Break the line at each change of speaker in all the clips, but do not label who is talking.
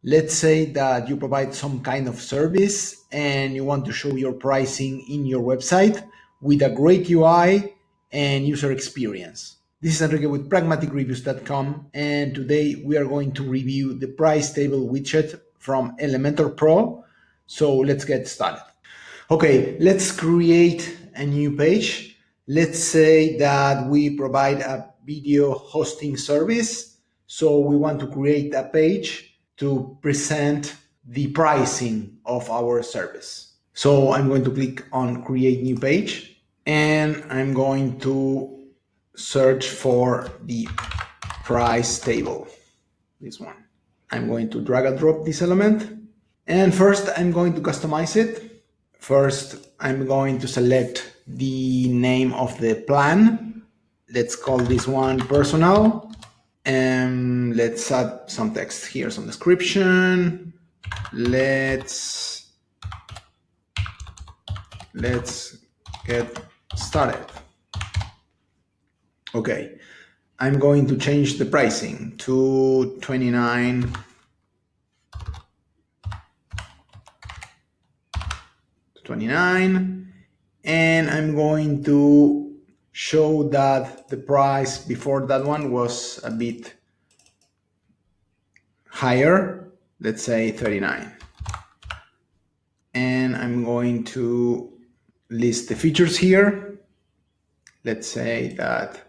Let's say that you provide some kind of service and you want to show your pricing in your website with a great UI and user experience. This is Enrique with pragmaticreviews.com, and today we are going to review the price table widget from Elementor Pro. So let's get started. Okay, let's create a new page. Let's say that we provide a video hosting service. So we want to create a page to present the pricing of our service. So I'm going to click on create new page and I'm going to search for the price table, this one. I'm going to drag and drop this element. And first I'm going to customize it. First, I'm going to select the name of the plan. Let's call this one personal. And let's add some text here, some description. Let's get started. Okay, I'm going to change the pricing to 29. And I'm going to show that the price before that one was a bit higher, let's say 39. And I'm going to list the features here. Let's say that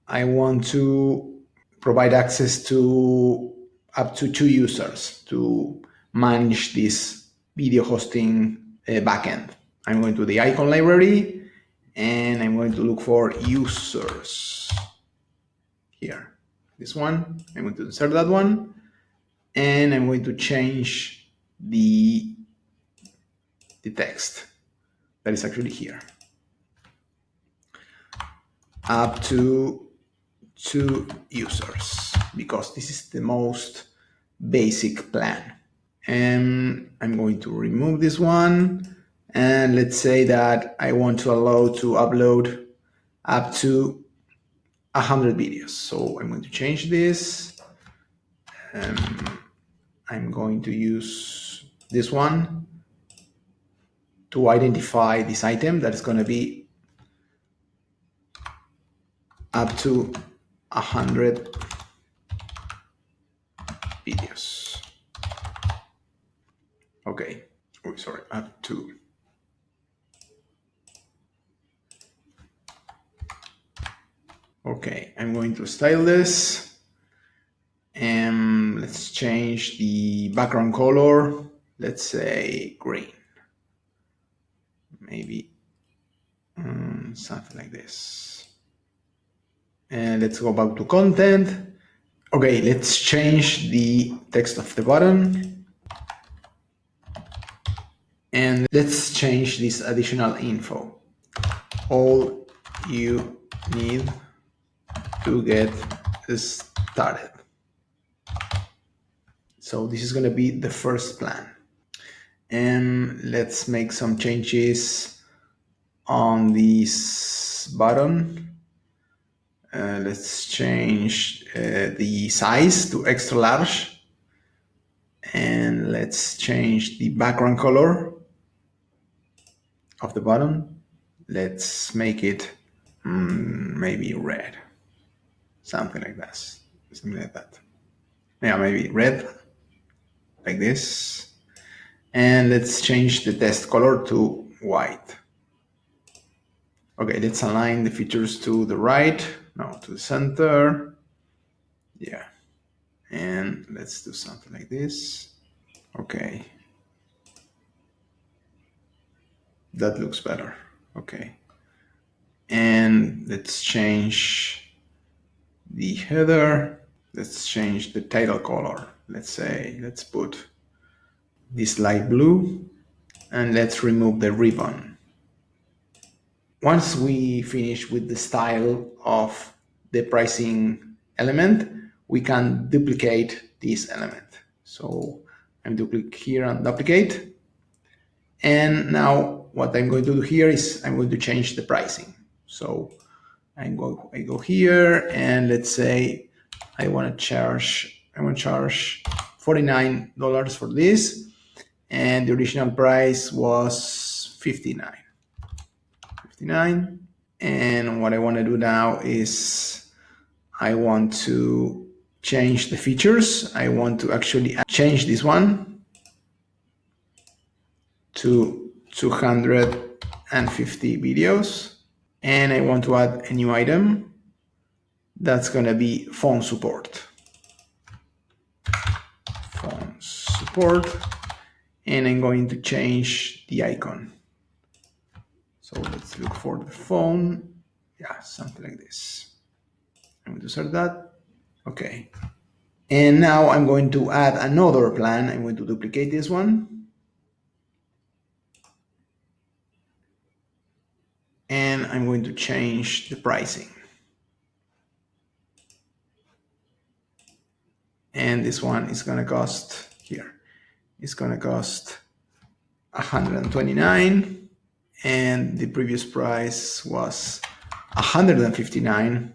I want to provide access to up to 2 users to manage this video hosting backend. I'm going to the icon library and I'm going to look for users here. This one, I'm going to insert that one and I'm going to change the text that is actually here. Up to 2 users, because this is the most basic plan. And I'm going to remove this one. And let's say that I want to allow to upload up to 100 videos. So I'm going to change this. I'm going to use this one to identify this item that is going to be up to 100 videos. Okay, oh, sorry, up to. Okay, I'm going to style this and let's change the background color. Let's say green, maybe something like this. And let's go back to content. Okay, let's change the text of the button. And let's change this additional info. All you need to get started. So this is going to be the first plan. And let's make some changes on this button. Let's change the size to extra large. And let's change the background color of the button. Let's make it maybe red. Something like that. Something like that. Yeah, maybe red, like this. And let's change the text color to white. Okay, let's align the features to the right, no, to the center. Yeah. And let's do something like this. Okay. That looks better. Okay. And let's change the header. Let's change the title color. Let's put this light blue and let's remove the ribbon. Once we finish with the style of the pricing element, we can duplicate this element. So I'm going to click here on duplicate. And now what I'm going to do here is I'm going to change the pricing. So I go here and let's say I want to charge $49 for this, and the original price was $59. And what I want to do now is I want to change the features. I want to actually change this one to 250 videos, and I want to add a new item that's going to be phone support. Phone support, and I'm going to change the icon. So let's look for the phone. Yeah, something like this. I'm going to insert that. Okay. And now I'm going to add another plan. I'm going to duplicate this one. And I'm going to change the pricing. And this one is going to cost here. It's going to cost $129. And the previous price was $159.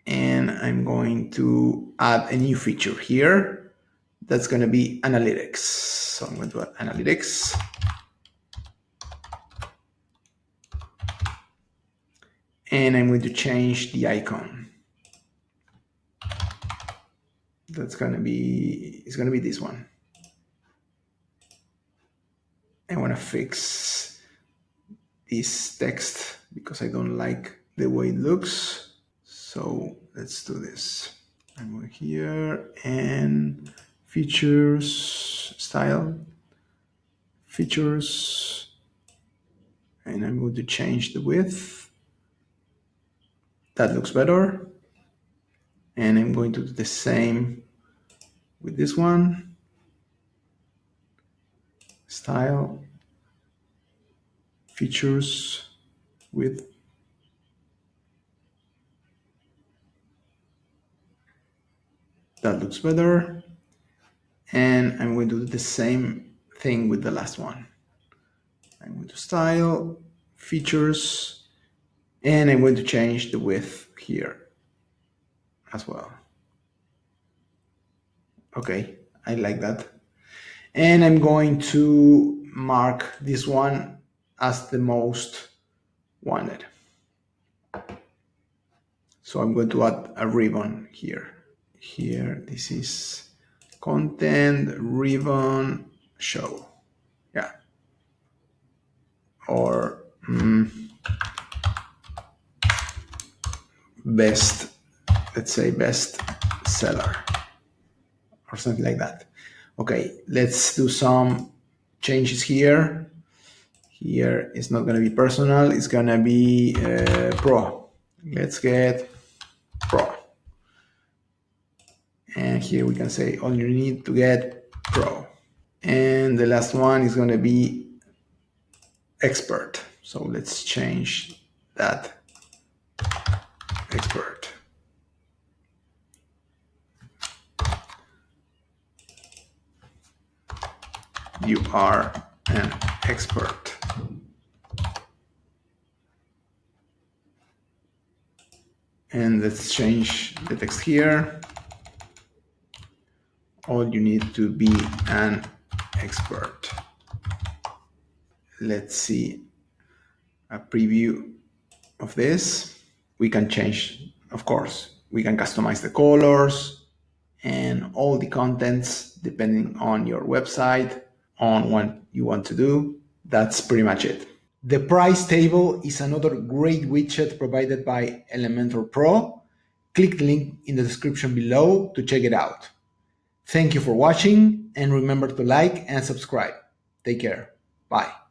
And I'm going to add a new feature here. That's going to be analytics. So I'm going to add analytics. And I'm going to change the icon. It's going to be this one. I want to fix this text because I don't like the way it looks. So let's do this. I'm going here and features, style, features, and I'm going to change the width. That looks better. And I'm going to do the same with this one. Style, features, width. That looks better. And I'm going to do the same thing with the last one. I'm going to style, features, and I'm going to change the width here as well. Okay, I like that. And I'm going to mark this one as the most wanted. So I'm going to add a ribbon here. Here, this is content ribbon show. Yeah. Or best, let's say best seller or something like that. Okay, let's do some changes here. Here it's not going to be personal, it's going to be pro. Let's get pro. And here we can say all you need to get pro. And the last one is going to be expert. So let's change that. Expert. You are an expert. And let's change the text here. All you need to be an expert. Let's see a preview of this. We can change, of course, we can customize the colors and all the contents depending on your website, on what you want to do. That's pretty much it. The price table is another great widget provided by Elementor Pro. Click the link in the description below to check it out. Thank you for watching, and remember to like and subscribe. Take care. Bye.